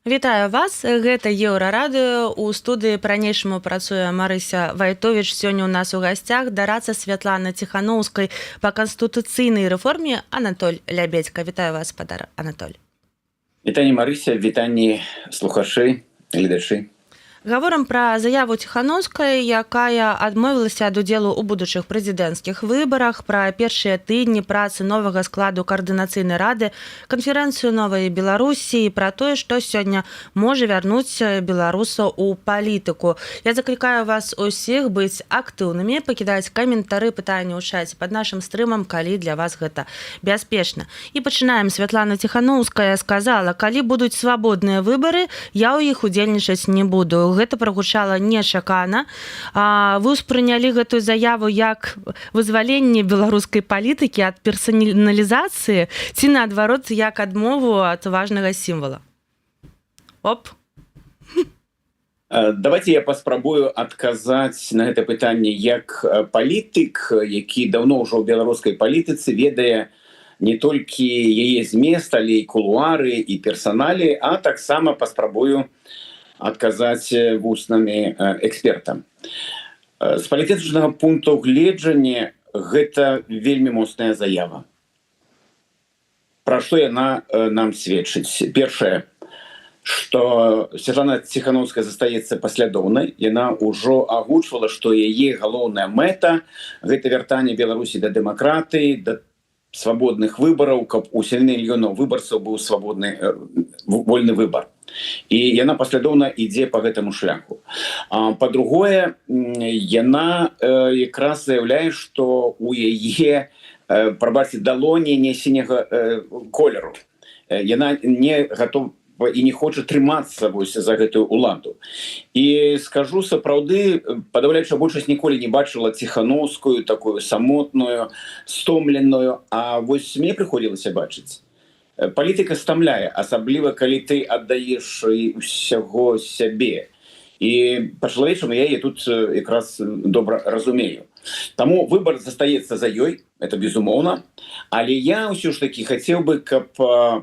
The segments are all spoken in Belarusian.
Вітаю вас, гэта Еўрарадыё. У студыі па-ранейшаму працуе Марыся Вайтовіч. Сёння ў нас у гасцях дараца Святланы Ціханаўскай па канстытуцыйнай рэформе Анатоль Лябедзька. Вітаю вас, спадар Анатоль. Вітанне, Марыся, вітанні слухачы, гледачы. Гаворым пра заяву Ціханаўскай, якая адмовілася ад удзелу ў будучых прэзідэнцкіх выбарах, пра першыя тыдні працы новага складу каардынацыйнай рады, канферэнцыю новай Беларусі і пра тое, што сёння можа вярнуць беларусаў у палітыку. Я заклікаю вас усіх быць актыўнымі, пакідаць каментары, пытанні ў чаце пад нашым стрымам, калі для вас гэта бяспечна. І пачынаем. Святлана Ціханаўская сказала: калі будуць свабодныя выбары, я ў іх удзельнічаць не буду. Гэта прагучала нечакана. Вы ўспрынялі гэтую заяву як вызваленне беларускай палітыкі ад персаналізацыі ці, наадварот, як адмову ад важнага сімвала? Давайте я паспрабую адказаць на гэта пытанне як палітык, які даўно ўжо ў беларускай палітыцы ведае не толькі яе змест, але і кулуары, і персаналі, а таксама паспрабую адказаць вуснамі экспертам. З палітычнага пункту гледжання гэта вельмі моцная заява. Пра што яна нам сведчыць? Першае, што Святлана Ціханаўская застаецца паслядоўнай. Яна ўжо агучвала, што яе галоўная мэта – гэта вяртанне Беларусі да дэмакратыі, да свабодных выбараў, каб у мільёнаў выбарцаў быў свабодны вольны выбар. І яна паслядоўна ідзе па гэтаму шляху. Па-другое, яна якраз заяўляе, што у яе, прабачце, далоні не сіняга колеру. Яна не гатова і не хоча трымацца за гэтую ўладу. І скажу сапраўды, падаўляючая большасць ніколі не бачыла Ціханаўскую такую самотную, стомленую, а вось мне прыходзілася бачыць. Палітыка стамляе, асабліва калі ты аддаеш усяго сябе. І па-чалавечаму я яе тут якраз добра разумею. Таму выбар застаецца за ёй, это безумоўна, але я ўсё ж такі хацеў бы, каб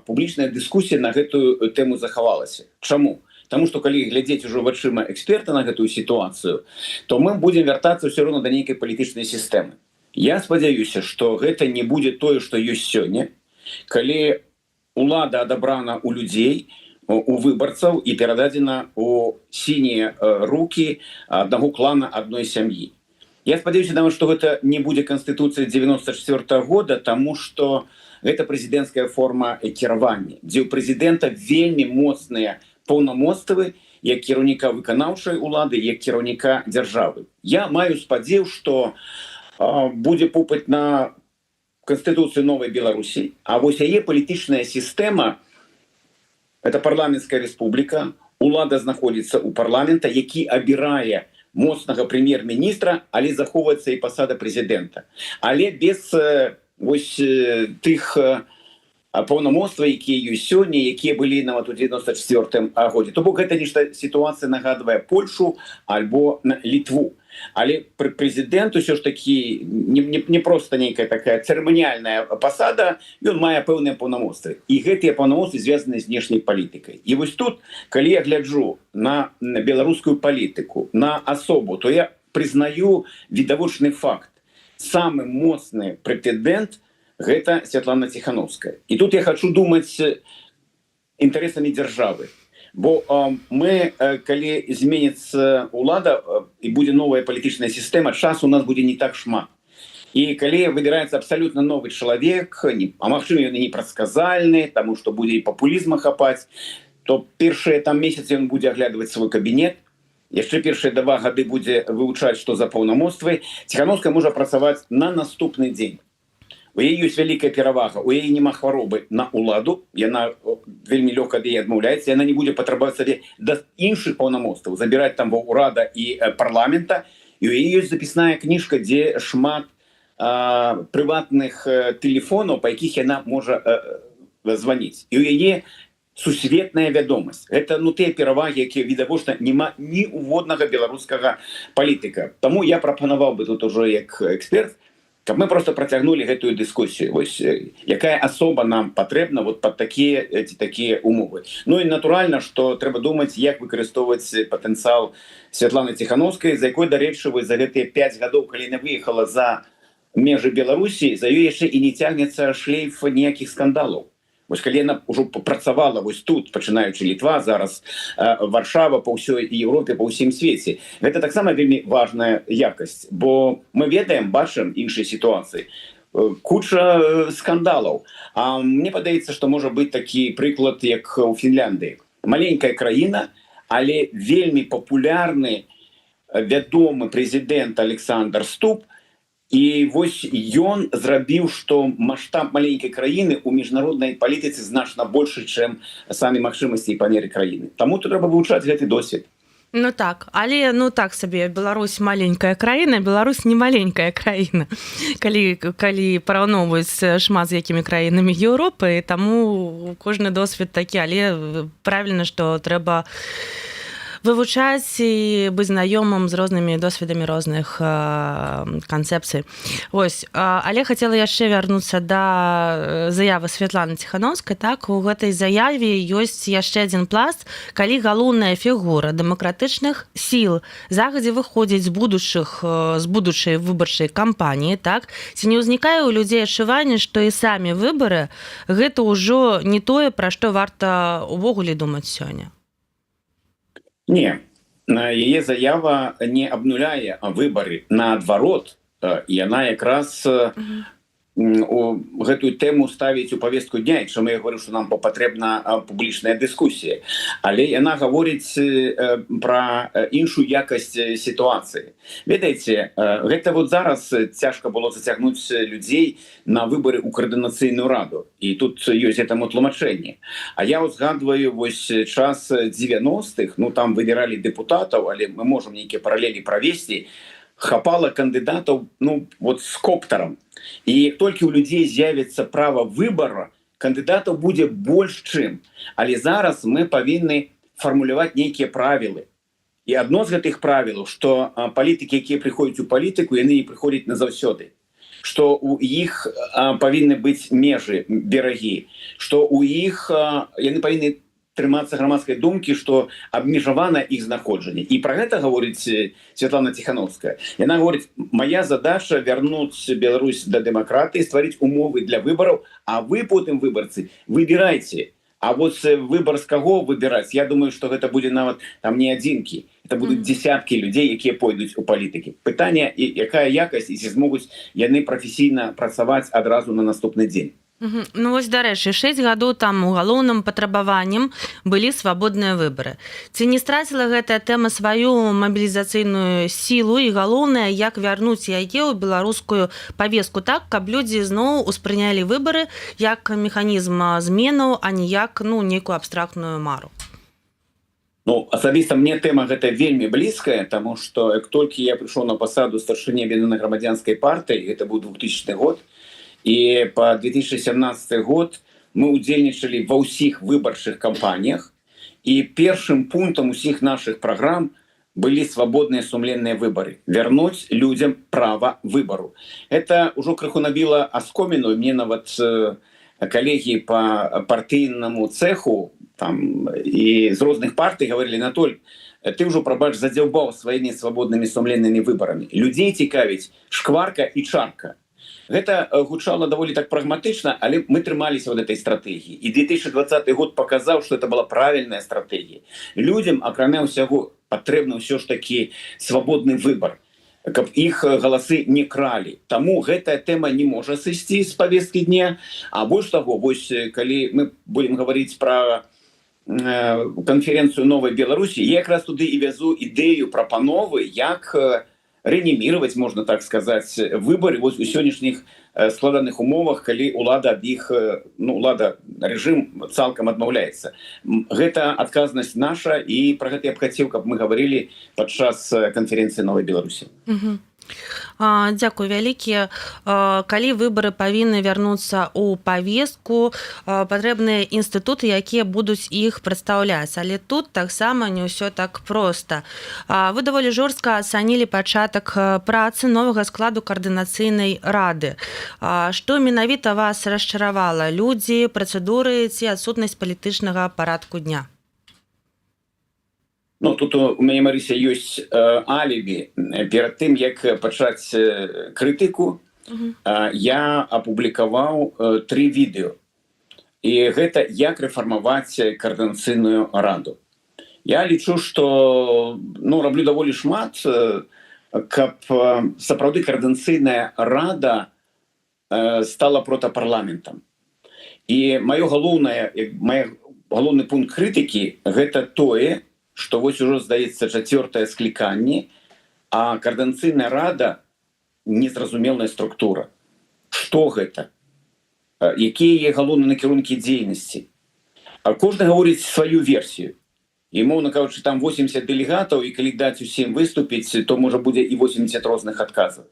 публічная дыскусія на гэтую тэму захавалася. Чаму? Таму што калі глядзець ужо вачыма эксперта на гэтую сітуацыю, то мы будзем вяртацца ўсё роўна да нейкай палітычнай сістэмы. Я спадзяюся, што гэта не будзе тое, што ёсць сёння, калі улада адабрана у людзей, у выбарцаў і перададзена у сінія рукі аднаго клана, адной сям'і. Я спадзяюся, нават, што гэта не будзе канстытуцыя 94-го года, таму што гэта прэзідэнцкая форма кіравання, дзе ў прэзідэнта вельмі моцныя паўнамоцтвы як кіраўніка выканаўчай улады, як кіраўніка дзяржавы. Я маю спадзеў, што будзе попыт на Конституцию новой Беларуси, а вось яе палітычная сістэма – это парламенцкая республика, улада знаходзіцца ў парламента, які абірае моцнага прэм'ер-міністра, але захоўваецца і пасада прэзідэнта. Але без вось тых паўнамоцтваў, якія ёсць сёння, якія былі нават у 94-м годзе. То бок гэта нешта сітуацыя нагадвае Польшу альбо Літву. Але прэзідэнт усё ж такі не проста нейкая такая цырыманіяльная пасада, ён мае пэўныя паўнамоцтвы. І гэтыя паўнамоцтвы звязаны з знешняй палітыкай. І вось тут, калі я гляджу на беларускую палітыку, на асобу, то я прызнаю відавочны факт. Самы моцны прэтэндэнт – гэта Святлана Ціханаўская. І тут я хачу думаць інтарэсамі дзяржавы. Бо мы, калі зменіцца ўлада і будзе новая палітычная сістэма, часу у нас будзе не так шмат. І калі выбіраецца абсалютна новы чалавек, а магчыма ён і непрадказальны, таму што будзе і папулізма хапаць, то першыя там месяцы ён будзе аглядваць свой кабінет, яшчэ першыя 2 гады будзе вывучаць, што за паўнамоцтвы. Ціханаўская можа працаваць на наступны дзень. У яе ёсць вялікая перавага, у яе няма хваробы на ўладу, яна вельмі лёгка ад яе адмаўляецца, яна не будзе патрабаваць сабе да іншых паўнамоцтваў, забіраць там ва ўрада і парламента, і у яе ёсць запісная кніжка, дзе шмат прыватных тэлефонаў, па якіх яна можа званіць. І у яе сусветная вядомасць. Гэта тыя перавагі, якія відавочна няма ні ўводнага беларускага палітыка. Таму я прапанаваў бы тут ужо як эксперт каб мы просто працягнулі гэтую дыскусію, вось якая асоба нам патрэбна вот под такія умовы. Ну і натуральна, што трэба думаць, як выкарыстоўваць патэнцыял Святланы Ціхановскай, за якой, дарэчы, за гэтыя 5 гадоў, калі яна выехала за межы Беларусі, за ёй яшчэ і не цягнецца шлейф ніякіх скандалаў. Вось калі яна ўжо працавала вось тут, пачынаючы Літва, зараз Варшава, па ўсёй Еўропе, па ўсім свеце. Гэта таксама вельмі важная якасць, бо мы ведаем, бачым іншыя сітуацыі. Куча скандалаў. А мне падаецца, што можа быць такі прыклад, як у Фінляндыі. Маленькая краіна, але вельмі папулярны, вядомы прэзідэнт Александр Ступ. І вось ён зрабіў, што маштаб маленькай краіны ў міжнароднай палітыцы значна большы, чым самі магчымасці і памеры краіны. Таму тут трэба вывучаць гэты досвед. Ну так, але ну так сабе, Беларусь маленькая краіна, Беларусь не маленькая краіна. Калі параўноўваюць шмат з якімі краінамі Еўропы, таму кожны досвед такі, але правільна, што трэба вывучаць і быць знаёмым з рознымі досведамі розных канцэпцый. Ось, але хацела яшчэ вярнуцца да заявы Святланы Ціхановскай. Так, у гэтай заяве ёсць яшчэ адзін пласт, калі галоўная фігура дэмакратычных сіл загадзя выходзіць з будучай выбарчай кампаніі, так, ці не ўзнікае ў людзей адчуванне, што і самі выбары гэта ўжо не тое, пра што варта ўвогуле думаць сёння? Не, яе заява не абнуляе выбары. Наадварот, яна якраз гэтую тэму ставіць у павестку дня, і чаму я говорю, што нам патрэбна публічная дыскусія. Але яна гаворыць пра іншую якасць сітуацыі. Ведаеце, гэта вот зараз цяжка было зацягнуць людзей на выбары ў каардынацыйную раду. І тут ёсць гэтаму тлумачэнне. А я узгадваю вось час 90-х, ну там выбіралі дэпутатаў, але мы можам нейкія паралелі правесці, хапала кандыдатаў, ну, вот з коптарам. І толькі ў людзей з'явіцца права выбара, кандыдатаў будзе больш чым. Але зараз мы павінны фармуляваць нейкія правілы. І адно з гэтых правілаў, што палітыкі, якія прыходзяць у палітыку, яны не прыходзяць назаўсёды. Што ў іх павінны быць межы, берагі. Што ў іх яны павінны трымацца грамадскай думкі, што абмежавана іх знаходжанне. І пра гэта гаворыць Святлана Ціхановская. Яна гаворыць, моя задача вярнуць Беларусь да дэмакратыі, стварыць умовы для выбараў, а вы потым, выбарцы, выбірайце. А вот выбар з каго выбіраць, я думаю, што гэта будзе нават там не адзінкі. Это будуць дзесяткі людзей, якія пойдуць у палітыкі. Пытанне, якая якасць, і ці змогуць яны прафесійна працаваць адразу на наступны дзень. Ну вось, дарэчы, 6 гадоў таму галоўным патрабаваннем былі свабодныя выбары. Ці не страціла гэтая тэма сваю мабілізацыйную сілу, і галоўнае, як вярнуць яе ў беларускую павестку так, каб людзі зноў успрынялі выбары як механізм зменаў, а не як нейкую абстрактную мару? Ну, асабіста мне тэма гэта вельмі блізкая, таму што як толькі я прыйшоў на пасаду старшыні аб'яднанай грамадзянскай партыі, гэта быў 2000 год, і па 2017 год мы ўдзельнічалі ва ўсіх выбарчых кампаніях, і першым пунктам усіх нашых праграм былі свабодныя сумленныя выбары. Вярнуць людзям права выбару. Это ўжо крыху набіла аскоміну, мне нават калегі па партыйнаму цэху там, і з розных партый гаварылі: Анатоль, ты ўжо, прабач, задзяўбаў сваімі свабоднымі сумленнымі выбарамі. Людзей цікавіць шкварка і чарка. Гэта гучала даволі так прагматычна, але мы трымаліся ў гэтай стратэгіі. І 2020 год паказаў, што это была правільная стратэгія. Людзям, акрамя ўсяго, патрэбны ўсё ж такі свабодны выбар, каб іх галасы не кралі. Таму гэтая тэма не можа сысці з павесткі дня. А больш таго, вось калі мы будем гаварыць пра канферэнцыю новай Беларусі, я якраз туды і вязу ідэю прапановы, як реанимировать, можно так сказать, выборы вот у сённяшніх складаных умовах, калі улада ад іх, улада, рэжым цалкам адмаўляецца. Гэта адказнасць наша, і пра гэта я б хацеў, каб мы гаварылі падчас канферэнцыі новай Беларусі. Дзякуй вялікі. Калі выбары павінны вярнуцца ў павестку, патрэбныя інстытуты, якія будуць іх прадстаўляць. Але тут таксама не ўсё так проста. Вы даволі жорстка ацанілі пачатак працы новага складу каардынацыйнай рады. Што менавіта вас расчаравала? Людзі, працэдуры ці адсутнасць палітычнага парадку дня? Ну, тут у мяне, Марыся, ёсць алібі. Перад тым, як пачаць крытыку, я апублікаваў 3 відэо. І гэта як рэфармаваць каардынацыйную раду. Я лічу, што раблю даволі шмат, каб сапраўды каардынацыйная рада стала протапарламентам. І мой галоўны пункт крытыкі гэта тое, што вось ужо, здаецца, 4-е скліканне, а каардынацыйная рада незразумелая структура. Што гэта? Якія яе галоўныя накірункі дзейнасці? Кожны гаворыць сваю версію. І, моўна кажучы, там 80 дэлегатаў, і калі даць усім выступіць, то, можа, будзе і 80 розных адказаў.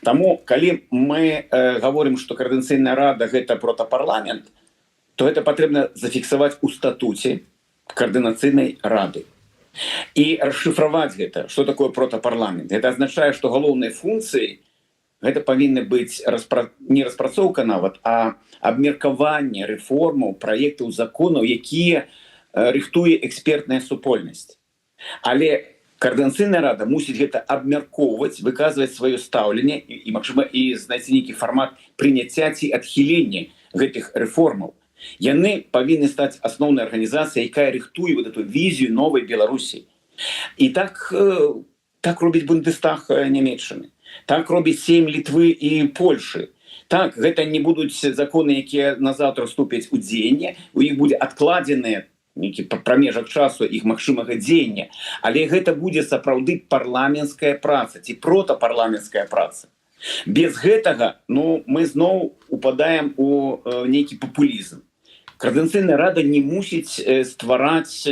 Таму, калі мы гаворым, што каардынацыйная рада – гэта протапарламент, то гэта патрэбна зафіксаваць у статуце каардынацыйнай рады. І расшыфраваць гэта, што такое протапарламент. Гэта азначае, што галоўнай функцыяй гэта павінна быць не распрацоўка нават, а абмеркаванне рэформаў, праектаў, законаў, якія рыхтуе экспертная супольнасць. Але каардынацыйная рада мусіць гэта абмяркоўваць, выказваць сваё стаўленне і, магчыма, і знайсці нейкі фармат прыняцця ці адхілення гэтых рэформаў. Яны павінны стаць асноўнай арганізацыяй, якая рыхтуе вот эту візію новай Беларусі. І так робіць Бундестаг Нямецчыны. Так робіць Сейм Літвы і Польшы. Так, гэта не будуць законы, якія назаўтра вступяць у дзеянне, у іх будзе адкладзены нейкі прамежак часу іх магчымага дзеяння, але гэта будзе сапраўды парламенцкая праца ці протапарламенцкая праца. Без гэтага мы зноў упадаем у нейкі папулізм. Каардынацыйная рада не мусіць ствараць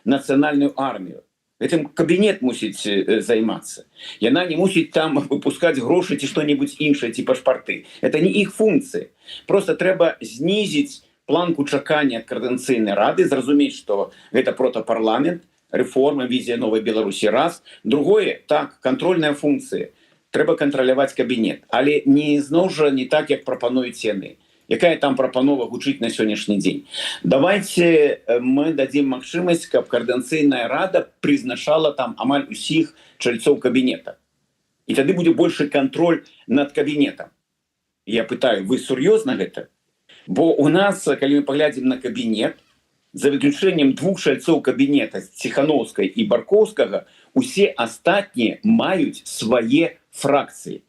нацыянальную армію. Гэтым кабінет мусіць займацца. Яна не мусіць там выпускаць грошы ці што-небудзь іншае, ці пашпарты. Это не іх функцыі. Просто трэба знізіць планку чакання ад каардынацыйнай рады, зразумець, што гэта протапарламент, рэформа, візія новай Беларусі раз. Другое, так, кантрольная функцыя. Трэба кантраляваць кабінет. Але зноў жа не так, як прапануюць яны. Якая там прапанова гучыць на сённяшні дзень. Давайце мы дадзім магчымасць, каб каардынацыйная рада прызначала там амаль усіх чальцоў кабінета. І тады будзе большы кантроль над кабінетам. Я пытаю, вы сур'ёзна гэта? Бо у нас, калі мы паглядзім на кабінет, за выключэннем 2 чальцоў кабінета, Ціханаўскай і Баркоўскага, усе астатнія маюць свае фракцыі.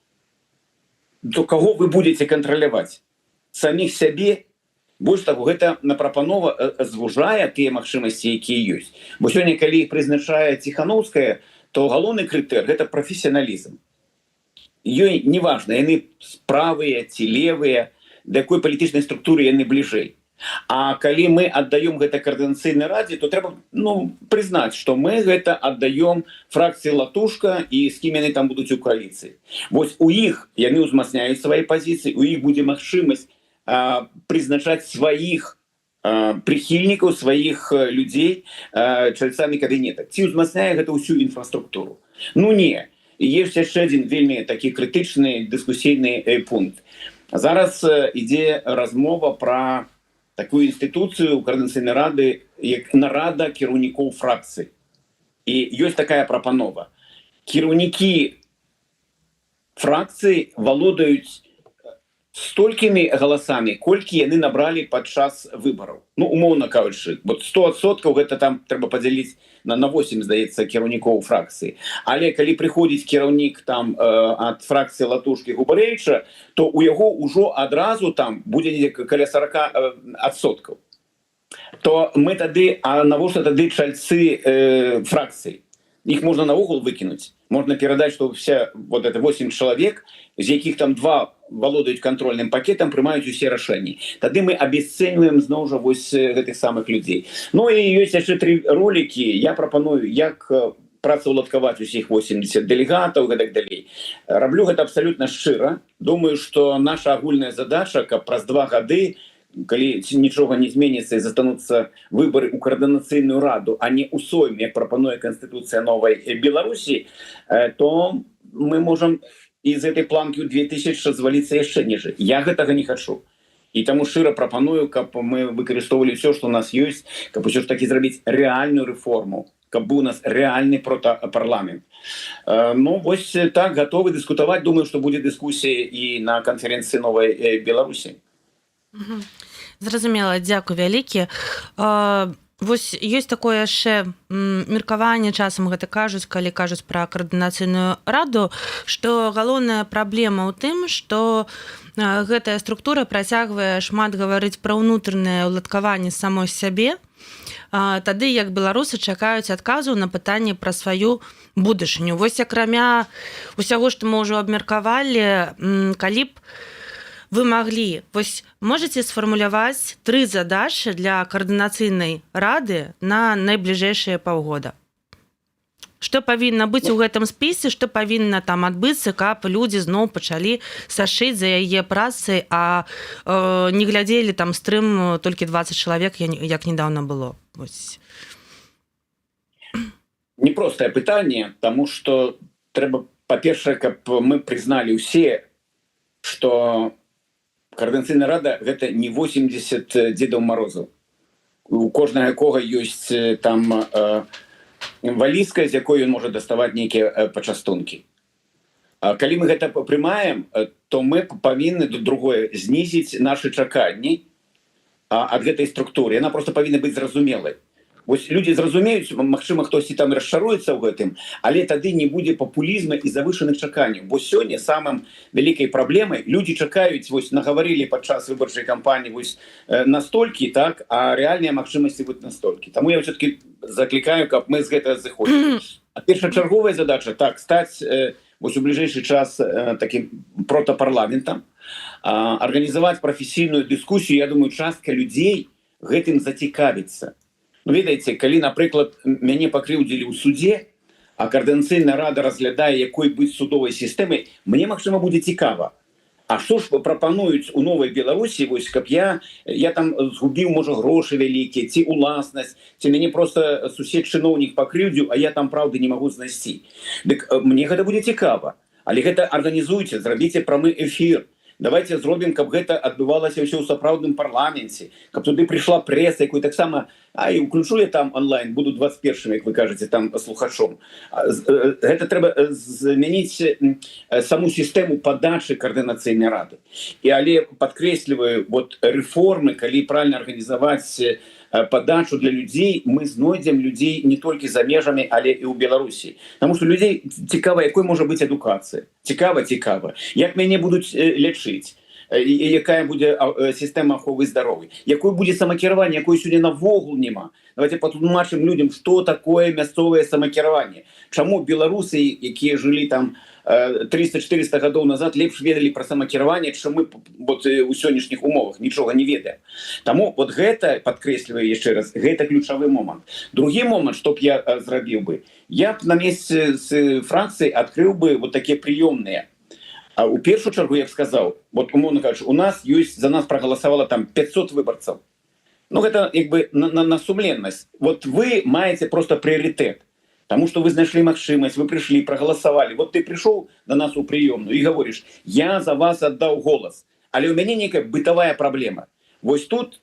То каго вы будете кантраляваць? Саміх сябе? Больш таго, гэта прапанова звужае тыя магчымасці, якія ёсць. Бо сёння, калі іх прызначае Ціханаўская, то галоўны крытэр – гэта прафесіяналізм. Ёй не важна, яны правыя ці левыя, да якой палітычнай структуры яны бліжэй. А калі мы аддаём гэта каардынацыйнай радзе, то трэба прызнаць, што мы гэта аддаём фракцыі Латушка і з кім яны там будуць у кааліцыі. Вось у іх яны ўзмацняюць свае пазіцыі, у іх будзе магчымасць прызначаць сваіх прыхільнікаў, сваіх людзей чальцамі кабінета. Ці ўзмацняе гэта ўсю інфраструктуру? Не. Ёсць яшчэ адзін вельмі такі крытычны дыскусійны пункт. Зараз ідзе размова пра такую інстытуцыю каардынацыйнай рады, як нарада кіраўнікоў фракцый. І ёсць такая прапанова. Кіраўнікі фракцый валодаюць столькімі галасамі, колькі яны набралі падчас выбараў. Умоўна кажучы, 100% гэта там трэба падзяліць на 8, здаецца, кіраўнікоў фракцыі. Але калі прыходзіць кіраўнік там ад фракцыі Латушкі Губарэвіча, то у яго ўжо адразу там будзе каля 40%. То мы тады, а навошта тады чальцы фракцый? Іх можна наогул выкінуць. Можна перадаць, што вся 8 чалавек, з якіх там 2 валодаюць кантрольным пакетам, прымаюць усе рашэнні. Тады мы абесцэньваем зноў жа гэтых самых людзей. І ёсць яшчэ 3 ролікі. Я прапаную, як працаўладкаваць усіх 80 дэлегатаў гэтак далей. Раблю гэта абсалютна шчыра. Думаю, што наша агульная задача, каб праз 2 гады, калі нічога не зменіцца і застануцца выбары ў каардынацыйную раду, а не ў Сойме, як прапануе Канстытуцыя новай Беларусі, то мы можам з гэтай планкі ў 2000 зваліцца яшчэ ніжэй. Я гэтага не хачу. І таму шчыра прапаную, каб мы выкарыстоўвалі ўсё, што ў нас ёсць, каб усё ж такі зрабіць рэальную рэформу, каб быў у нас рэальны протапарламент. Ну, вось так, гатовы дыскутаваць. Думаю, што будзе дыскусія і на канферэнцыі новай Беларусі. Зразумела, дзякуй вялікі. Вось ёсць такое яшчэ меркаванне, часам гэта кажуць, калі кажуць пра каардынацыйную раду, што галоўная праблема ў тым, што гэтая структура працягвае шмат гаварыць пра ўнутранае ўладкаванне самой сябе, тады як беларусы чакаюць адказу на пытанне пра сваю будучыню. Вось акрамя усяго, што мы ўжо абмеркавалі, калі б вы маглі, вось можаце сфармуляваць 3 задачы для каардынацыйнай рады на найбліжэйшыя паўгода? Што павінна быць у гэтым спісе, што павінна там адбыцца, каб людзі зноў пачалі сачыць за яе працай, а не глядзелі там стрым толькі 20 чалавек, як недаўна было? Вось. Непростае пытанне, таму што трэба, па-першае, каб мы прызналі ўсе, што Каардынацыйная рада гэта не 80 Дзедаў Марозаў. У кожнага якога ёсць там валізка, з якой ён можа даставаць нейкія пачастункі. Калі мы гэта прымаем, то мы павінны другое знізіць нашы чаканні ад гэтай структуры. Яна проста павінна быць зразумелай. Вось людзі зразумеюць, магчыма, хтосьці там расчаруецца ў гэтым, але тады не будзе папулізма і завышаных чаканняў. Бо сёння самым вялікай праблемай людзі чакаюць, вось нагаварылі падчас выбарчай кампаніі вось настолькі, так, а рэальныя магчымасці будуць настолькі. Таму я ўсё-такі заклікаю, каб мы з гэтага зыходзілі. А першачарговая задача, так, стаць вось у бліжэйшы час такім протапарламентам, арганізаваць прафесійную дыскусію. Я думаю, частка людзей гэтым зацікавіцца. Ну, ведаеце, калі, напрыклад, мяне пакрыўдзілі ў судзе, а каардынацыйная рада разглядае, якой быць судовай сістэмай, мне, магчыма, будзе цікава. А што ж прапануюць у новай Беларусі, вось, каб я там згубіў, можа, грошы вялікія, ці уласнасць, ці мяне проста сусед-чыноўнік пакрыўдзіў, а я там праўды не магу знайсці. Дык мне гэта будзе цікава. Але гэта арганізуйце, зрабіце прамы эфір. Давайте зробім, каб гэта адбывалася ўсё ў сапраўдным парламенце, каб туды прыйшла прэса, якую таксама, і ўключу я там онлайн, буду 21-м, як вы кажаце, там слухачом. Гэта трэба змяніць саму сістэму падачы каардынацыйнай рады. Але падкрэсліваю, вот рэформы, калі правильно арганізаваць падачу для людзей, мы знойдзем людзей не толькі за межамі, але і ў Беларусі. Таму што людзей цікава, якой можа быць адукацыя. Цікава, як мяне будуць лячыць, якая будзе сістэма аховы здароўя, якое будзе самакіраванне, якое сёння навогул няма. Давайте патлумачым людзям, што такое мясцовае самакіраванне. Чаму беларусы, якія жылі там 300-400 гадоў назад, лепш ведалі пра самакіраванне, чым мы вот у сённяшніх умовах нічога не ведаем. Таму вот гэта, падкрэсліваю яшчэ раз, гэта ключавы момант. Другі момант, што б я зрабіў бы, я б на месцы з фракцыі адкрыў бы вот такія прыёмныя. А у першую чаргу я б сказаў, вот умоўна кажучы, у нас ёсць, за нас прагаласавала там 500 выбарцаў. Ну гэта як бы на сумленнасць. Вот вы маеце просто прыярытэт. Таму што вы знайшлі магчымасць, вы прыйшлі, прагаласавалі. Вот ты прыйшоў да нас у прыёмную і гаворыш, я за вас аддаў голас. Але ў мяне нейкая бытавая праблема. Вось тут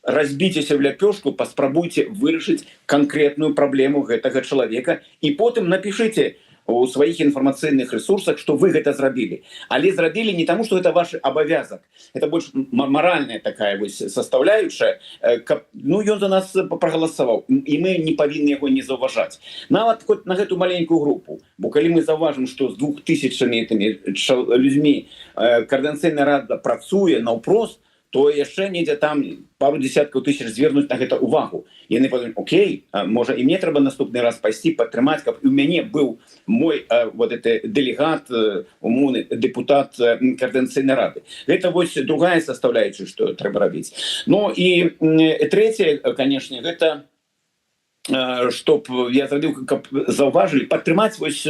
разбіцеся в ляпёшку, паспрабуйце вырашыць канкрэтную праблему гэтага чалавека і потым напішыце у сваіх інфармацыйных рэсурсах, што вы гэта зрабілі. Але зрабілі не таму, што гэта ваш абавязак. Это больш маральная такая вось састаўляючая, каб, ну, ён за нас прагаласаваў, і мы не павінны яго не заўважаць. Нават хоць на гэту маленькую групу. Бо калі мы заўважым, што з 2000 людзьмі каардынацыйная рада працуе наўпрост, то яшчэ недзе там пару десяткаў тысяч звернуць на гэта увагу. Яны падумаюць, окей, можа і мне трэба наступны раз пайсці, падтрымаць, каб у мяне быў мой вот это дэлегат, умоўны дэпутат каардынацыйнай рады. Гэта вось другая састаўляючая, што трэба рабіць. Ну і трэцяе, канешне, гэта чтоб я зрабіў, каб заўважылі, падтрымаць вось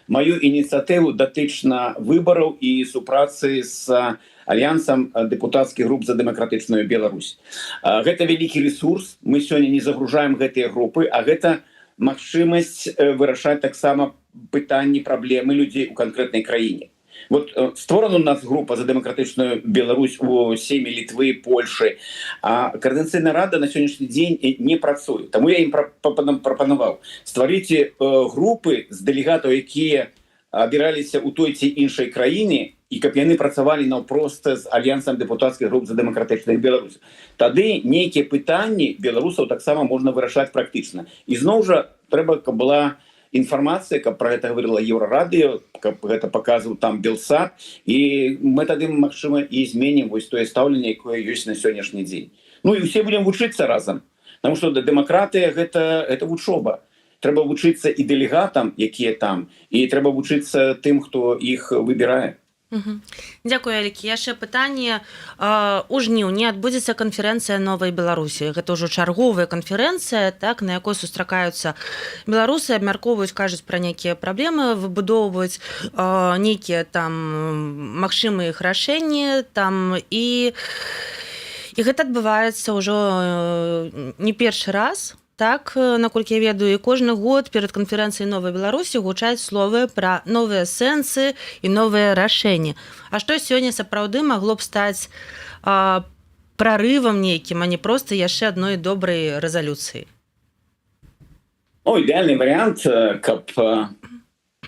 маю ініцыятыву датычна выбараў і супрацы з альянсам дэпутацкіх груп за дэмакратычную Беларусь. Гэта вялікі ресурс, мы сёння не загружаем гэтыя групы, а гэта магчымасць вырашаць таксама пытанні, праблемы людзей у канкрэтнай краіне. Вот створана у нас група за дэмакратычную Беларусь у сейме Літвы, Польшы, а Координацыйная рада на сённяшні дзень не працуе. Таму я ім прапанаваў: стварыце групы з дэлегатаў, якія абіраліся ў той ці іншай краіне, і каб яны працавалі наўпрост з альянсам дэпутацкіх груп за дэмакратычную Беларусь. Тады нейкія пытанні беларусаў таксама можна вырашаць практычна. І зноў жа трэба, каб была інфармацыя, каб пра гэта гаварыла Еўрарадыё, каб гэта паказваў там Белсат, і мы тады, магчыма, і зменім вось тое стаўленне, якое ёсць на сённяшні дзень. Ну і ўсе будзем вучыцца разам, таму што дэмакратыя гэта вучоба. Трэба вучыцца і дэлегатам, якія там, і трэба вучыцца тым, хто іх выбірае. Дзякую, Алексей. Яшчэ пытанне. У жніўні адбудзецца канферэнцыя Новай Беларусі. Гэта ўжо чарговая канферэнцыя, так, на якой сустракаюцца беларусы, абмяркоўваюць, кажуць пра нейкія праблемы, выбудоўваюць нейкія там магчымыя іх рашэнні, там і гэта адбываецца ўжо не першы раз. Так, наколькі я ведаю, і кожны год перад канферэнцыяй Новай Беларусі гучаць словы пра новыя сэнсы і новыя рашэнні. А што сёння сапраўды магло б стаць прарывам нейкім, а не проста яшчэ адной добрай рэзалюцыі? Ідэальны варыянт, каб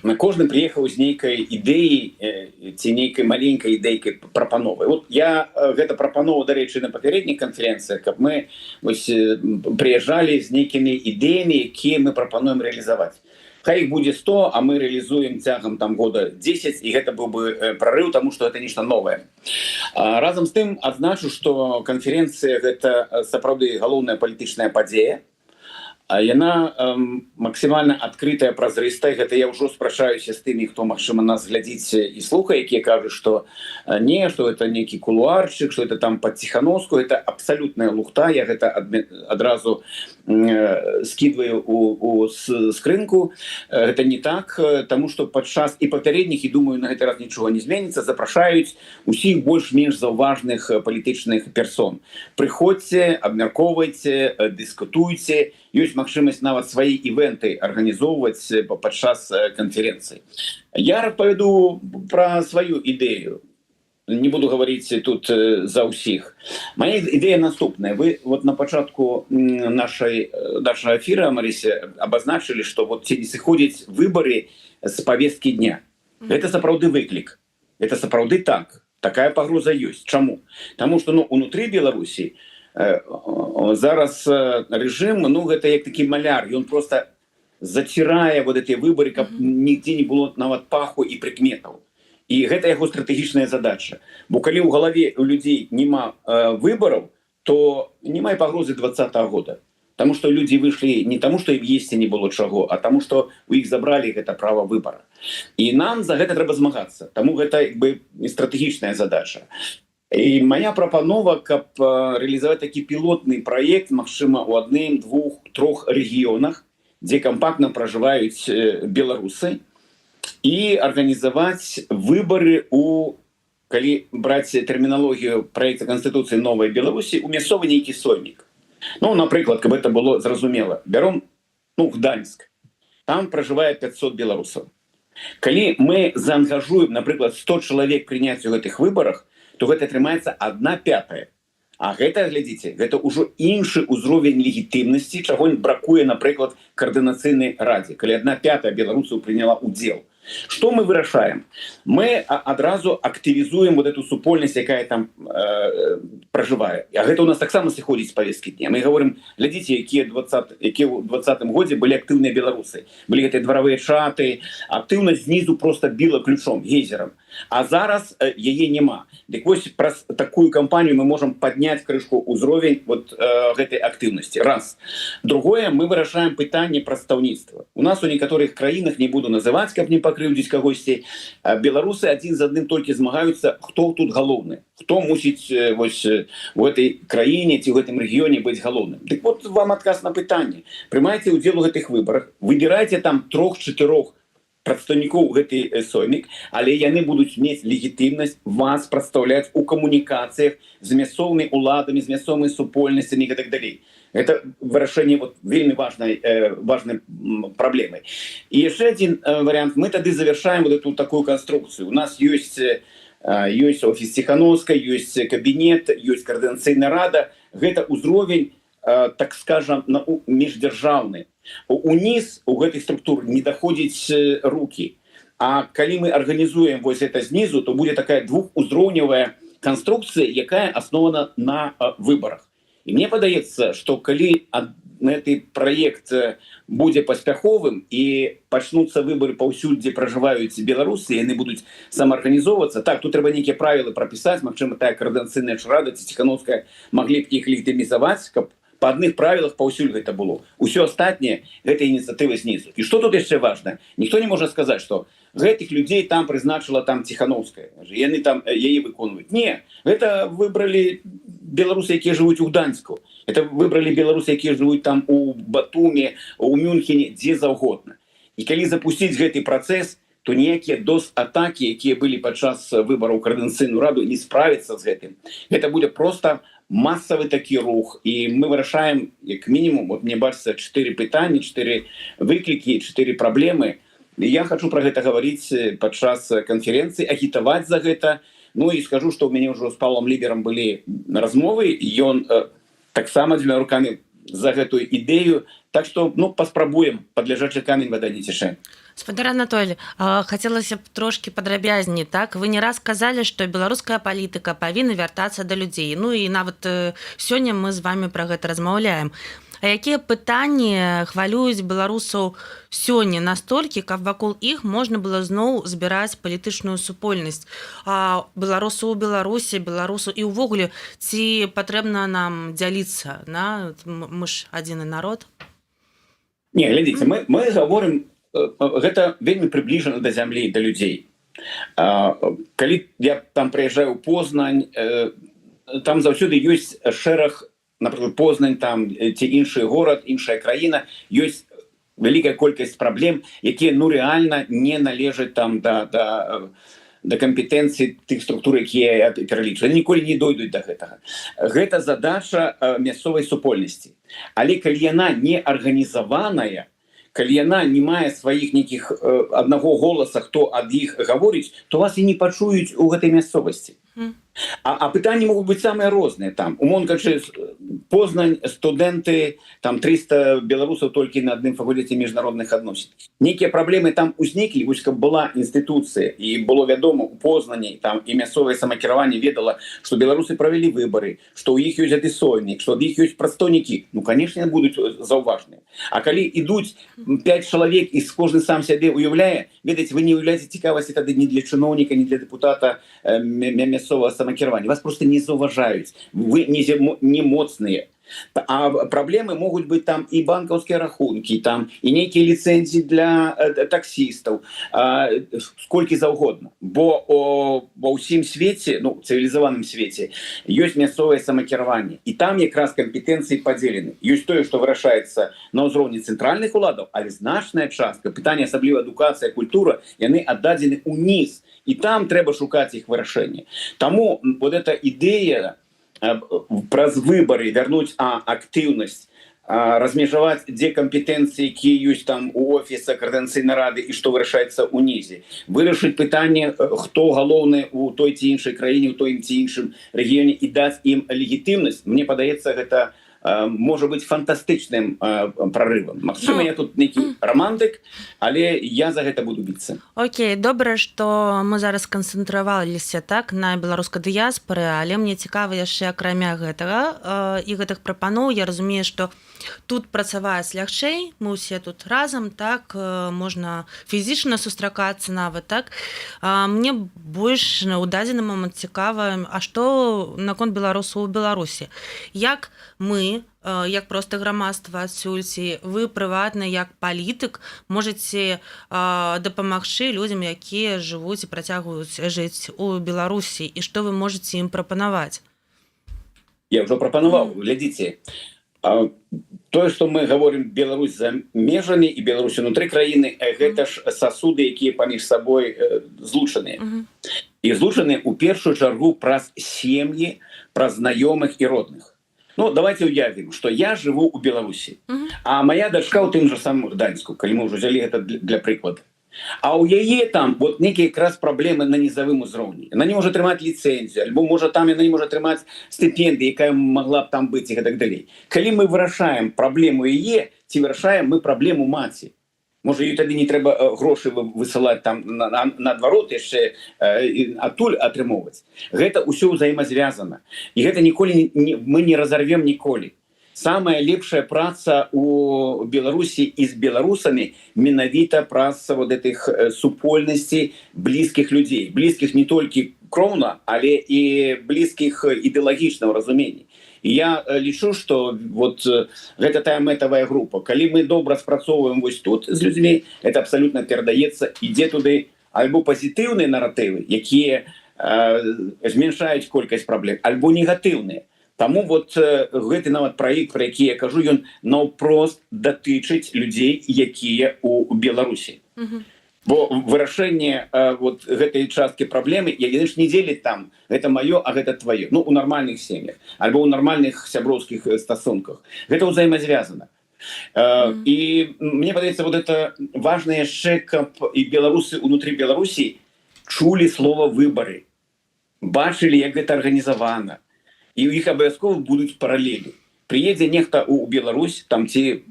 на кожны прыехаў з нейкай ідэі ці нейкай маленькай ідэйкай прапановай. Вот я гэта прапановаў, дарэчы, на папярэдніх канферэнцыях, каб мы прыязджалі з нейкімі ідэямі, якія мы прапануем рэалізаваць. Хай іх будзе 100, а мы рэалізуем цягам там года 10, і гэта быў бы прарыў, таму што гэта нешта новае. Разам з тым адзначу, што канферэнцыя гэта сапраўды галоўная палітычная падзея. Яна максімальна адкрытая, празрыстая. Гэта я ўжо спрачаюся з тымі, хто, магчыма, нас глядзіць і слухае, якія кажуць, што не, што гэта нейкі кулуарчык, што это там пад Ціхановскую. Это абсалютная лухта. Я гэта адразу скідваю у скрынку. Гэта не так, таму што падчас і папярэдніх, і думаю, на гэты раз нічога не зменіцца, запрашаюць усіх больш-менш заўважных палітычных персон. Прыходзьце, абмяркоўвайце, дыскутуйце. Ёсць магчымасць нават свае івенты арганізоўваць падчас канферэнцыі. Я распавяду пра сваю ідэю. Не буду гаварыць тут за ўсіх. Моя ідэя наступная. Вы вот на пачатку нашага эфіра, Марыся, абазначылі, што вот ці не сыходзяць выбары з павесткі дня. Гэта сапраўды выклік. Это сапраўды так. Такая пагроза ёсць. Чаму? Таму што унутры Беларусі зараз рэжым, гэта як такі маляр, ён просто зацірае вот эти выборы, каб нігде не было нават паху і прыкметаў. І гэта яго стратэгічная задача. Бо калі ў галаве у людзей няма выбараў, то няма і пагрозы 2020 года. Таму што людзі выйшлі не таму, што ім есці не было чаго, а таму, што у іх забралі гэта права выбара. І нам за гэта трэба змагацца. Таму гэта як бы стратэгічная задача. І моя прапанова, каб рэалізаваць такі пілотны праект, магчыма, у адным, 2, 3 рэгіёнах, дзе кампактна пражываюць беларусы, і арганізаваць выбары калі браць тэрміналогію праекта Канстытуцыі Новай Беларусі, у мясцовы нейкі соймік. Напрыклад, каб гэта было зразумела, бяром Гданьск. Там пражывае 500 беларусаў. Калі мы заангажуем, напрыклад, 100 чалавек прыняць у гэтых выбарах, то гэта атрымаецца 1/5. А гэта, глядзіце, гэта ўжо іншы ўзровень легітымнасці, чаго бракуе, напрыклад, Координацыйнай радзе, калі 1/5 беларусаў прыняла ўдзел. Што мы вырашаем? Мы адразу актывізуем вот эту супольнасць, якая там пражывае. А гэта у нас таксама сыходзіць з павесткі дня. Мы гаворым, глядзіце, якія ў 2020 годзе былі актыўныя беларусы. Былі гэтыя дваравыя чаты, актыўнасць знізу просто біла ключом, гейзерам. А зараз яе няма. Дык вось праз такую кампанію мы можам падняць крышку ўзровень вот гэтай актыўнасці. Раз. Другое, мы вырашаем пытанне прадстаўніцтва. У нас у некаторых краінах, не буду называць, каб не паказаць, пакрыўдзіць кагосьці. Беларусы адзін з адным толькі змагаюцца, хто тут галоўны, хто мусіць вось у гэтай краіне ці ў гэтым рэгіёне быць галоўным. Дык вот вам адказ на пытанне. Прымайце ўдзел у гэтых выбарах, выбірайце там 3-4 прадстаўнікоў гэтай соймік, але яны будуць мець легітымнасць вас прадстаўляць у камунікацыях з мясцовымі уладамі, з мясцовымі супольнасцямі і так далей. Это вырашэнне вот вельмі важнай праблемы. І яшчэ адзін варыянт. Мы тады завершаем вот эту такую канструкцыю. У нас ёсць офіс Ціхановскай, ёсць кабінет, ёсць коордынацыйная рада. Гэта ўзровень, так скажам, міждзяржаўны. Уніз у гэтых структур не даходзіць рукі. А калі мы арганізуем вось это знізу, то будзе такая двухузроўневая канструкцыя, якая аснована на выбарах. І мне падаецца, што калі гэты праект будзе паспяховым і пачнуцца выбары паўсюль, дзе пражываюць беларусы, яны будуць самаарганізоўвацца. Так, тут трэба нейкія правілы прапісаць, магчыма, тая коордынацыйная рада ці Ціхановская маглі б іх легітымізаваць, каб па адных правілах паўсюль гэта было. Усё астатняе гэта ініцыятыва знізу. І што тут яшчэ важна? Ніхто не можа сказаць, што гэтых людзей там прызначыла там Ціхановская. Яны там яе выконваюць. Не, гэта выбралі беларусы, якія жывуць у Гданьску. Это выбралі беларусы, якія жывуць там у Батуме, у Мюнхене, дзе заўгодна. І калі запусціць гэты працэс, то ніякія DOS-атакі, якія былі падчас выбараў у коордынацыйную раду, не справяцца з гэтым. Гэта будзе проста масавы такі рух. І мы вырашаем, як мінімум, вот мне бачыцца 4 пытанні, 4 выклікі, 4 праблемы. І я хочу пра гэта гаварыць падчас канферэнцыі, агітаваць за гэта. Ну і скажу, што ў мяне ўжо з Павлом Ліберам былі размовы, і ён таксама дзвюма рукамі за гэтую ідэю. Так што, паспрабуем, пад ляжачы камень вада не цішэ. Спадар Анатолій, хацелася б трошкі падрабязней, так? Вы не раз казалі, што беларуская палітыка павінна вяртацца да людзей. Ну і нават сёння мы з вами пра гэта размаўляем. А якія пытанні хвалююць беларусаў сёння настолькі, каб вакол іх можна было зноў збіраць палітычную супольнасць? Беларусу ў Беларусі, беларусу і ўвогуле, ці патрэбна нам дзяліцца? Мы ж адзіны народ? Не, глядзіце, мы гаворым, гэта вельмі прыбліжана да зямлі, да людзей. Калі я там прыязджаю ў Познань, там заўсёды ёсць шэраг, напрыклад, Познань там ці іншы горад, іншая краіна, ёсць вялікая колькасць праблем, якія рэальна не належаць там да кампетэнцыі тых структур, якія я пералічу. Яны ніколі не дойдуць да гэтага. Гэта задача мясцовай супольнасці. Але калі яна не арганізаваная, калі яна не мае сваіх нейкіх аднаго голаса, хто ад іх гаворыць, то вас і не пачуюць у гэтай мясцовасці. А пытанні могуць быць самыя розныя. Там, умоўна кажучы, Познань, студэнты, там 300 беларусаў толькі на адным факультэце міжнародных адносін. Нейкія праблемы там узніклі, вось каб была інстытуцыя, і было вядома у Познані, там і мясцовае самакіраванне ведала, што беларусы правялі выбары, што ў іх ёсць гэты соймік, што ад іх ёсць прадстаўнікі. Канешне, будуць заўважныя. А калі ідуць 5 чалавек і кожны сам сябе уяўляе, ведаеце, вы не уяўляеце цікавасці тады ні для чыноўніка, ні для дэпутата мясцовага самакіравання. Вас просто не заўважаюць. Вы не моцныя. А праблемы могуць быць там і банкаўскія рахункі, там і нейкія ліцэнзіі для таксістаў, сколькі заўгодна. Бо ва ўсім свеце, цывілізаваным свеце, ёсць мясцовае самакіраванне. І там якраз кампетэнцыі падзелены. Ёсць тое, што вырашаецца на ўзроўні цэнтральных уладаў, але значная частка, пытанне асабліва адукацыя, культура, яны аддадзены ўніз. І там трэба шукаць іх вырашэнне. Таму вот эта ідэя праз выбары вярнуць актыўнасць, размежаваць, дзе кампетэнцыі, якія ёсць там у офіса коордынацыйнай рады і што вырашаецца ўнізе. Вырашыць пытанне, хто галоўны у той ці іншай краіне, у той ці іншым рэгіёне і даць ім легітымнасць. Мне падаецца, гэта можа быць фантастычным прорывам. Магчыма, я тут нейкі романтык, але я за гэта буду біцца. Окей, добра, што мы зараз сканцэнтраваліся так на беларускай дыяспоры, але мне цікава яшчэ акрамя гэтага і гэтых прапаноў. Я разумею, што тут працаваць лягчэй, мы ўсе тут разам, так, можна фізічна сустракацца нават, так. Мне больш у дадзены момант цікава, а што наконт беларусаў у Беларусі? Як мы як проста грамадства адсюль, ці вы прыватна як палітык можаце дапамагчы людзям, якія жывуць і працягваюць жыць у Беларусі, і што вы можаце ім прапанаваць? Я уже пропановал, глядите, то, что мы говорим Беларусь за межами и Беларусь внутри краины, это ж сосуды, которые поміж собой злучаны. И злучаны у першую чаргу праз семьи, праз знакомых и родных. Ну, давайте уявим, что я живу у Беларуси, а моя дочка у тем же самом Гданьску, коли мы уже взяли это для прикладу. А у яе там вот некие как раз проблемы на низовым узроўні. Она не может атрымаць лицензию, альбо может там она не может атрымаць стипендию, якая могла б там быть и так далее. Коли мы вырашаем проблему яе, ці вырашаем мы проблему маці. Может, їй тоді не треба гроші висилати там наадварот, яшчэ адтуль атрымоўваць. Гэта ўсё ўзаемазвязана. І гэта ніколі мы не разорвем ніколі. Самая лепшая праца у Беларусі і з беларусамі менавіта праца вот этих супольнасцей блізкіх людзей, блізкіх не толькі кроўна, але і блізкіх ідэалагічнага разумення. І я лічу, што вот гэта тая мэтавая група. Калі мы добра спрацоўваем вось тут з людзьмі, это абсалютна перадаецца, ідзе туды альбо пазітыўныя наратывы, якія зменшаюць колькасць праблем, альбо негатыўныя. Таму вот гэты нават праект, про які я кажу, ён наўпрост датычыць людзей, якія у Беларусі. Бо вырашэнне вот гэтай часткі праблемы, яны ж не дзеляць там, гэта маё, а гэта тваё. Ну, у нармальных сем'ях, альбо у нармальных сяброўскіх стасунках. Гэта ўзаемазвязана. І мне падаецца, вот это важна яшчэ, каб і беларусы унутры Беларусі чулі слова выбары, бачылі, як гэта арганізавана. І ў іх абавязкова будуць паралелі. Приедзе нехта у Беларусь, там ці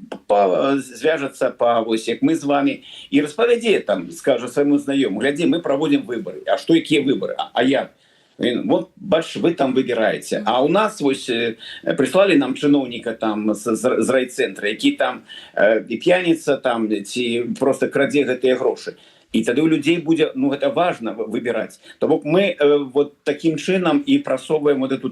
звяжацца вось як мы з вами і распавядзе там, скажа свайму знаёму: глядзі, мы праводзім выбары. А што, якія выбары? А як? Вот, бачыш, вы там выбіраеце. А у нас вось прыслалі нам чыноўніка там з райцэнтра, які там і п'яніца там, ці проста крадзе гэтыя грошы. І тады у людзей будзе, ну, гэта важна выбіраць. То бок мы вот таким чынам і прасоўваем вот эту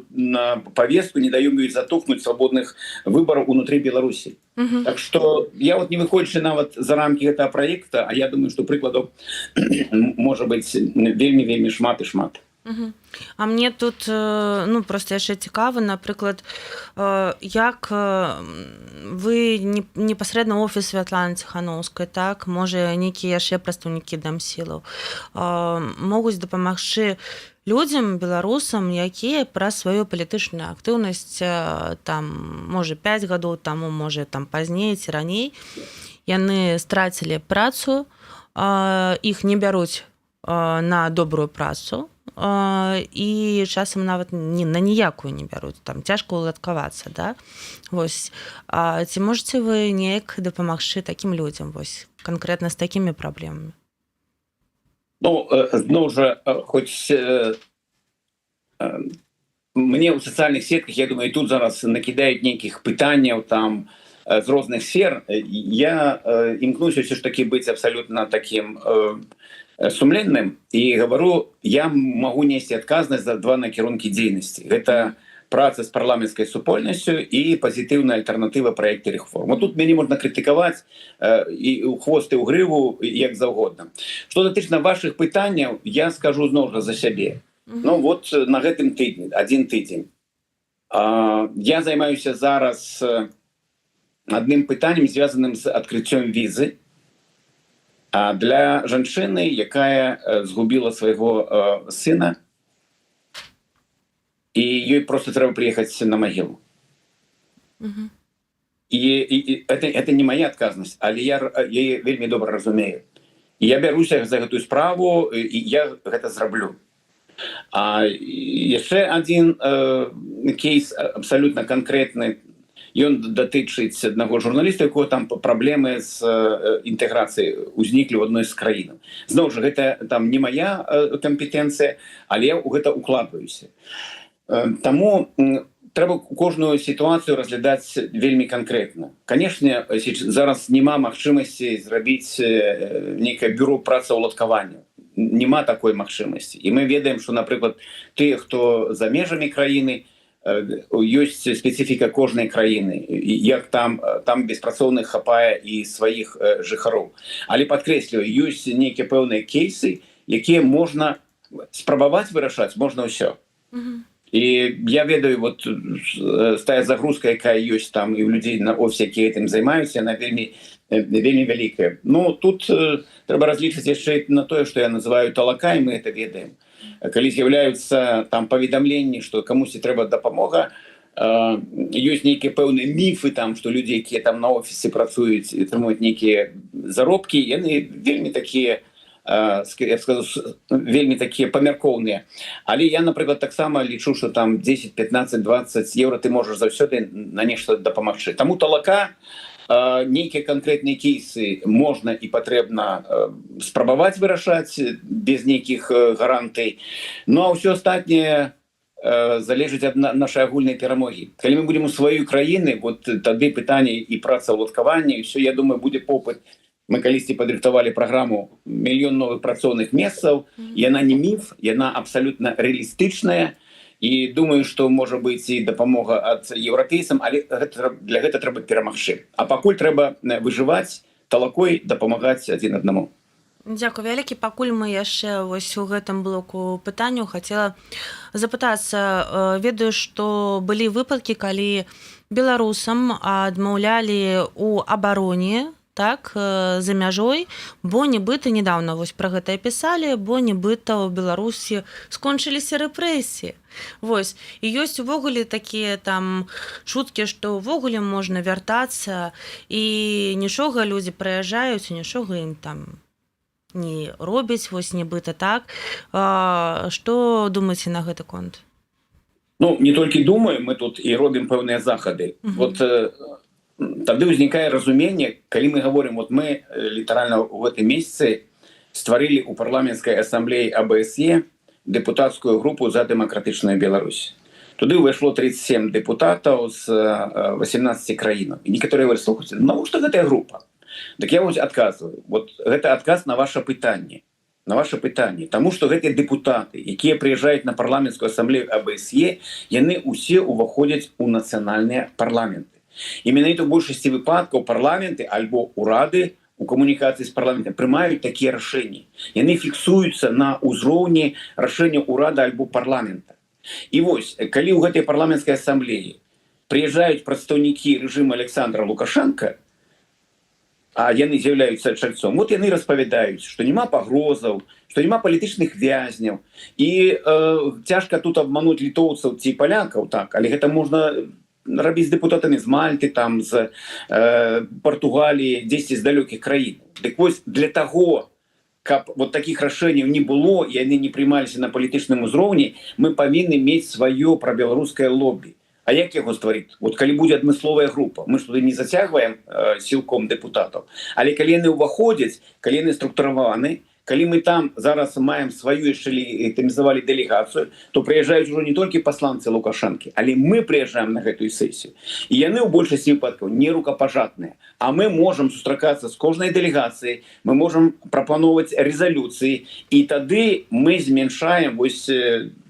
повестку, не даём ёй затухнуць свабодных выбараў унутры Беларусі. Так что я вот не выходзячы нават за рамкі гэтага праекта, а я думаю, што прыкладаў можа быць вельмі шмат і шмат. А мне тут ну, просто яшчэ цікава, напрыклад, як вы непасрэдна офіс Святланы Ціханаўскай, так, можа нейкія яшчэ прадстаўнікі дамсілаў могуць дапамагчы людзям, беларусам, якія праз сваю палітычную актыўнасць там, можа, 5 гадоў таму, можа, там пазней ці раней, яны страцілі працу, іх не бяруць на добрую працу, і часам нават на ніякую не бяруць, там цяжка уладкавацца, да? Вось. Ці можаце вы неяк дапамагчы такім людзям, вось, канкрэтна з такімі праблемамі? Ну, зноў жа, хоць мне ў сацыяльных сетках, я думаю, тут зараз накідаюць нейкіх пытанняў там з розных сфер, я імкнуся ўсё ж такі быць абсалютна такім сумленным і говорю, я могу несці адказнасць за два накірункі дзейнасці. Гэта праца з парламенцкай супольнасцю і пазітыўная альтэрнатыва праекта рэформ. Вот тут мяне можна крытыкаваць і ў хвост і ў грыву, як заўгодна. Што датычна вашых пытанняў, я скажу зноў жа за сябе. Ну вот на гэтым тыдні, адзін тыдзень. Я займаюся зараз адным пытаннем, звязаным з адкрыццём візы для жанчыны, якая згубіла свайго сына, і ёй просто трэба прыехаць на магілу. І это не моя адказнасць, але я яе вельмі добра разумею. І я бяруся за гэтую справу, і я гэта зраблю. А яшчэ адзін кейс абсалютна канкрэтны, ён датычыць аднаго журналіста, якога там праблемы з інтэграцыяй узніклі ў адной з краінаў. Зноў жа, гэта там не моя кампетэнцыя, але я ў гэта укладваюся. Таму трэба кожную сітуацыю разглядаць вельмі канкрэтна. Канешне, зараз няма магчымасці зрабіць нейкае бюро працаўладкавання. Няма такой магчымасці. І мы ведаем, што, напрыклад, тыя, хто за межамі краіны, ёсць спецыфіка кожнай краіны, як там беспрацоўных хапае і сваіх жыхароў. Але падкрэсліваю, ёсць нейкія пэўныя кейсы, якія можна спрабаваць вырашаць, можна ўсё. І я ведаю, вот тая загрузка, якая ёсць там і ў людзей на офісе, якія гэтым займаюцца, яна вельмі вялікая. Ну, тут трэба разлічваць яшчэ на тое, што я называю талака, і мы это ведаем. Калі з'яўляюцца там паведамленні, што камусьці трэба дапамога, ёсць нейкія пэўныя міфы, там, што людзі, якія там на офісе працуюць і атрымуюць нейкія заробкі, яны вельмі такія, я б сказаў, вельмі такія памяркоўныя. Але я, напрыклад, таксама лічу, што там 10, 15, 20 еўра ты можаш заўсёды на нешта дапамагчы. Таму талака, нейкія канкрэтныя кейсы можна і патрэбна спрабаваць вырашаць без нейкіх гарантый. Ну а ўсё астатняе залежыць ад нашай агульнай перамогі. Калі мы будзем у сваёй краіны, вот тады пытанне і працаўладкавання, і ўсё, я думаю, будзе попыт. Мы калісьці падрыхтавалі праграму «Мільён новых працоўных месцаў». Яна не міф, яна абсалютна рэалістычная. І думаю, што можа быць і дапамога ад еўрапейцам, але для гэта трэба перамагчы. А пакуль трэба выжываць, талакой дапамагаць адзін аднаму. Дзякуй вялікі. Пакуль мы яшчэ вось у гэтым блоку пытанняў хацела запытацца. Ведаю, што былі выпадкі, калі беларусам адмаўлялі ў абароне, так, за мяжой, бо нібыта недавно вось пра гэта пісалі, бо нібыта ў Беларусі скончыліся рэпрэсіі. Вось. І ёсць увогуле такія там чуткі, што ўвогуле можна вяртацца, і нічога людзі прыязджаюць, і нічога ім там не робяць, вось нібыта так. Што думаеце на гэты конт? Ну, не толькі думаем, мы тут і робім пэўныя захады. Вот тады ўзнікае разуменне, калі мы говорим, вот мы літаральна ў гэтым месяцы стварылі ў парламенцкай асамблеі АБСЕ дэпутацкую групу за дэмакратычную Беларусь. Туды ўвайшло 37 дэпутатаў з 18 краінаў. І некаторыя говорят: слухайце, навошта гэтая група? Так я вось адказваю. Вот гэта адказ на ваше пытанне. На ваше пытанне. Таму што гэтыя дэпутаты, якія прыязджаюць на парламенцкую асамблею АБСЕ, яны ўсе ўваходзяць у нацыянальныя парламенты. І менавіта ў большасці выпадкаў парламенты альбо урады у камунікацыі з парламентам прымаюць такія рашэнні. Яны фіксуюцца на ўзроўні рашэння ўрада альбо парламента. І вось, калі ў гэтай парламенцкай асамблеі прыязджаюць прадстаўнікі рэжыму Александра Лукашенка, а яны з'яўляюцца чальцом, вот яны распавядаюць, што няма пагрозаў, што няма палітычных вязняў, і цяжка тут абмануць літоўцаў ці палякаў, так, але гэта можна рабіць з дэпутатамі з Мальты, там, з Партугаліі, дзесьці з далёкіх краін. Дык вось для таго, каб вот такіх рашэнняў не было, і яны не прымаліся на палітычным узроўні, мы павінны мець сваё прабеларускае лобі. А як яго стварыць? Вот калі будзе адмысловая група, мы ж туды не зацягваем сілком дэпутатаў, але калі яны ўваходзяць, калі яны структураваны, калі мы там зараз маем сваю яшчэ легітымізавалі дэлегацыю, то прыязджаюць ужо не толькі пасланцы Лукашэнкі, але мы прыязджаем на гэтую сесію. І яны ў большасці выпадкаў не рукапажатныя. А мы можам сустракацца з кожнай дэлегацыяй, мы можам прапановваць рэзалюцыі, і тады мы зменшаем вось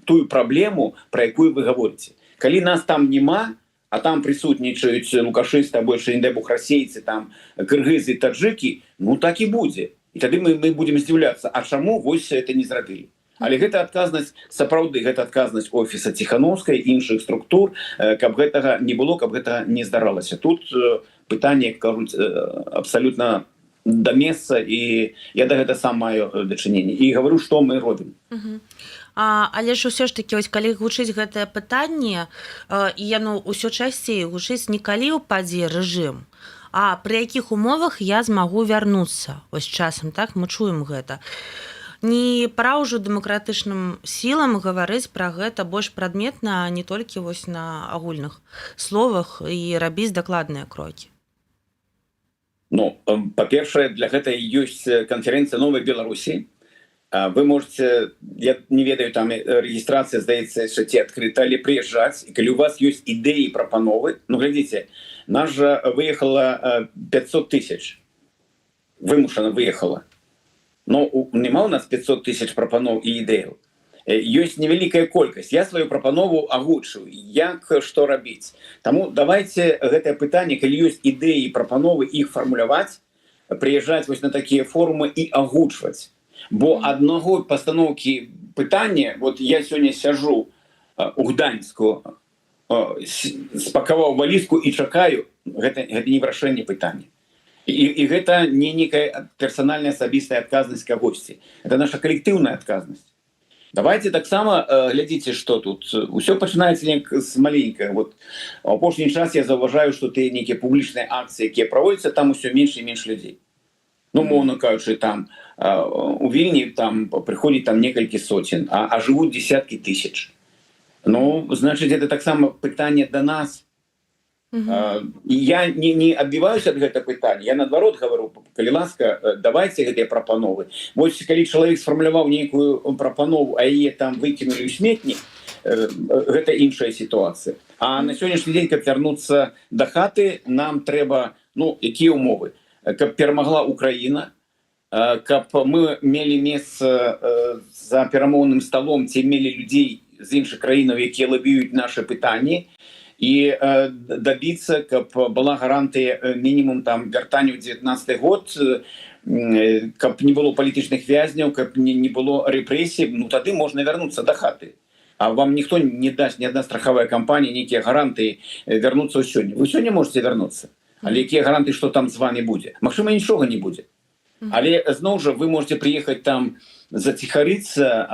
тую праблему, пра якую вы гаворыце. Калі нас там няма, а там прысутнічаюць лукашысты, або яшчэ, не дай бог, расейцы, там кыргызы, таджыкі, ну так і будзе. І тады мы будзем здзіўляцца, а чаму вось это не зрабілі. Але гэта адказнасць, сапраўды, гэта адказнасць офіса Ціхановскай, іншых структур, каб гэтага не было, каб гэта не здаралася. Тут пытанне, кажуць, абсалютна да месца, і я да гэта сам маю дачыненне. І гавару, што мы робім. Але ж усё ж такі, ось калі гучыць гэтае пытанне, і яно ўсё часцей гучыць не калі ўпадзе рэжым, а пры якіх умовах я змагу вярнуцца. Ось часам, так, мы чуем гэта. Не пара ўжо дэмакратычным сілам гаварыць пра гэта больш прадметна, не толькі вось на агульных словах, і рабіць дакладныя крокі. Ну, па-першае, для гэта ёсць канферэнцыя «Новай Беларусі». Вы можете, я не ведаю, там регистрация, здаецца, яшчэ ці адкрыта, але прыязджаць, і калі у вас ёсць ідэі, прапановы, ну, глядзіце, нас жа выехала 500 тысяч, вымушана выехала. Но няма у нас 500 тысяч прапаноў і ідэяў. ёсць невялікая колькасць. Я сваю прапанову агучыў, як што рабіць. Таму давайте гэтае пытанне, калі ёсць ідэі і прапановы, іх фармуляваць, прыязджаць вось на такія форумы і агучваць. Бо аднаго пастаноўкі пытання, вот я сёння сяжу у Гданьску, спакаваў валізку і чакаю, гэта не вырашэнне пытання. І гэта не некая персанальная асабістая адказнасць кагосьці. Это наша калектыўная адказнасць. Давайте таксама глядзіце, што тут усё пачынаецца з маленькага. Вот у апошні час я заўважаю, што тыя нейкія публічныя акцыі, якія праводзяцца, там усё менш і менш людзей. Ну, мовна кажучы, там у Вільні там прыходзіць там некалькі соцень, а жывуць десяткі тысяч. Ну, значыць, это таксама пытанне да нас. Я не адбіваюся ад гэта пытання, я наадварот гавару, калі ласка, давайце гэтыя прапановы. Вось калі чалавек сфармуляваў нейкую прапанову, а яе там выкінулі ў сметнік, гэта іншая сітуацыя. А на сённяшні дзень, каб вярнуцца да хаты, нам трэба, ну, якія ўмовы? Каб перамагла Украіна, каб мы мелі месца за перамоўным сталом, ці мелі людзей з іншых краінаў, якія лабіюць нашы пытанні, і дабіцца, каб была гарантыя мінімум там вяртання ў 19 год, каб не было палітычных вязняў, каб не было рэпрэсій, ну тады можна вярнуцца да хаты. А вам ніхто не дасць, ні адна страхавая кампанія, нейкія гарантыі вярнуцца ў сёння. Вы сёння можете вярнуцца, але якія гарантыі, што там з вами будзе? Магчыма, нічога не будзе. Але зноў жа вы можете прыехаць там заціхарыцца,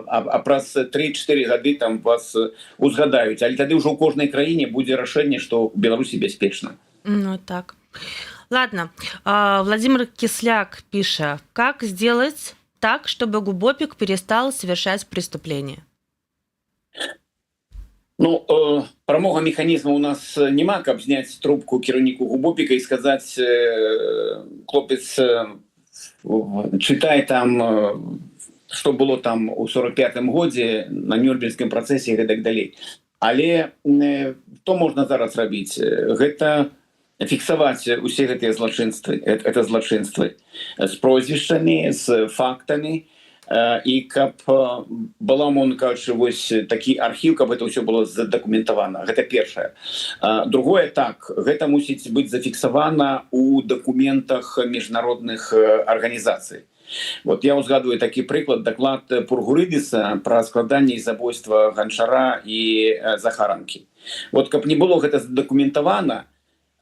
а праз 3-4 гады там вас узгадаюць. Але тады ўжо ў кожнай краіне будзе рашэнне, што ў Беларусі бяспечна. Ну так. Ладно. Владимир Кисляк пишет, как сделать так, чтобы Губопик перестал совершать преступления? Ну, прамога механізму у нас няма, каб зняць трубку кіраўніку Губопіка і сказаць, хлопец, чытай там, што было там у 45-м годзе на Нюрнбергскім працэсе і гэтак далей. Але што можна зараз рабіць? Гэта фіксаваць усе гэтыя злачынствы, это злачынствы з прозвішчамі, з фактамі, і каб была, мовна кажучы, вось такі архіў, каб это ўсё было задакументавана. Гэта першае. Другое, так, гэта мусіць быць зафіксавана ў дакументах міжнародных арганізацый. Вот я узгадываю такі прыклад, даклад Пургурыдыса пра складанне і забойства Ганчара і Захаранкі. Вот каб не было гэта задакументавана,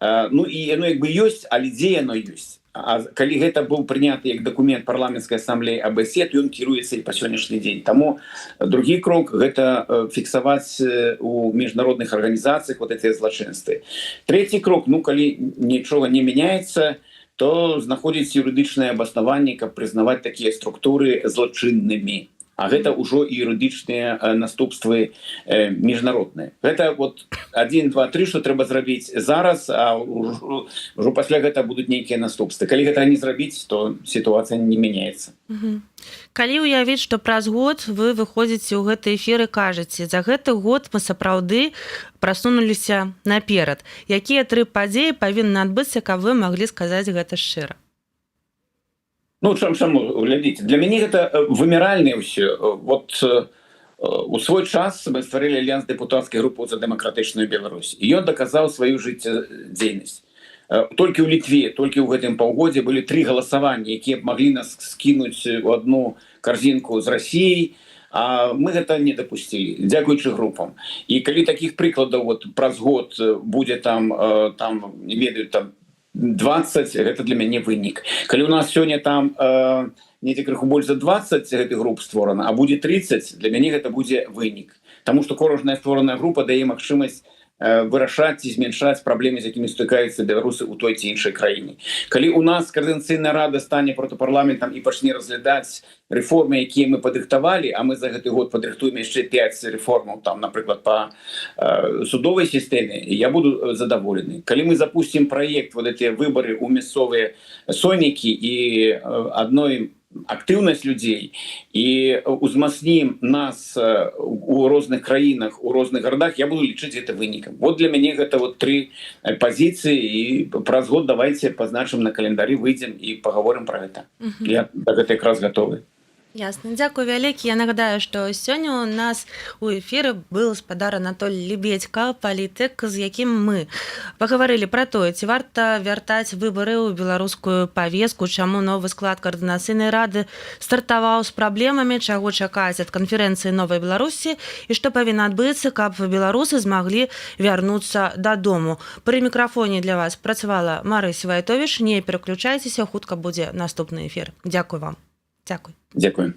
ну і яно як бы ёсць, але дзе яно ёсць? А калі гэта быў прыняты як дакумент парламенцкай асамблеі АБСЕ, то ён кіруецца і па сённяшні дзень. Таму другі крок гэта фіксаваць у міжнародных арганізацыях вот гэтыя злачынствы. Трэці крок, ну калі нічога не мяняецца, то знаходзіць юрыдычнае абаснаванне, каб прызнаваць такія структуры злачыннымі. А гэта ўжо і юрыдычныя наступствы міжнародныя. Гэта вот 1, 2, 3, што трэба зрабіць зараз, а ўжо пасля гэта будуць нейкія наступствы. Калі гэта не зрабіць, то сітуацыя не мяняецца. Калі ўявіць, што праз год вы выходзіце ў гэты эфір і кажаце, за гэты год мы сапраўды прасунуліся наперад. Якія 3 падзеі павінны адбыцца, каб вы маглі сказаць гэта шчыра? Ну, чаму, глядзіце, для мяне гэта выміральнае ўсё. Вот у свой час мы стварылі альянс дэпутацкай групы за дэмакратычную Беларусь. І ён даказаў сваю жыццядзейнасць. Толькі ў Літве, толькі ў гэтым паўгодзе былі 3 галасаванні, якія б маглі нас скінуць у адну карзінку з Расіяй, а мы гэта не дапусцілі, дзякуючы групам. І калі такіх прыкладаў вот праз год будзе там, не ведаю, там 20, гэта для мяне вынік. Калі у нас сёння там недзе крыху больш за 20 гэтых груп створана, а будзе 30, для мяне гэта будзе вынік. Таму што кожная створаная група дае магчымасць вырашаць і зменшаць праблемы, з якімі стыкаюцца беларусы ў той ці іншай краіне. Калі у нас Координацыйная рада стане протапарламентам і пачне разглядаць рэформы, якія мы падрыхтавалі, а мы за гэты год падрыхтуем яшчэ 5 рэформаў, там, напрыклад, па судовай сістэме, я буду задаволены. Калі мы запусцім праект, вот гэтыя выбары ў мясцовыя сойнікі і адной актыўнасць людзей і узмацнім нас у розных краінах, у розных гарадах, я буду лічыць гэта вынікам. Вот для мяне гэта вот 3 пазіцыі, і праз год давайте пазначым на календары, выйдзем і паговорым пра гэта. Я да гэта якраз гатовы. Ясно. Дзякуй вялікі. Я нагадаю, што сёння у нас у эфіры быў спадар Анатоль Лебедька, палітык, з якім мы пагаварылі пра тое, ці варта вяртаць выбары ў беларускую павестку, чаму новы склад каардынацыйнай рады стартаваў з праблемамі, чаго чакаць ад канферэнцыі Новай Беларусі і што павінна адбыцца, каб беларусы змаглі вярнуцца дадому. Пры мікрафоне для вас працавала Марыся Вайтовіч. Не пераключайцеся, хутка будзе наступны эфір. Дзякуй вам. Дзякуй. Дякую.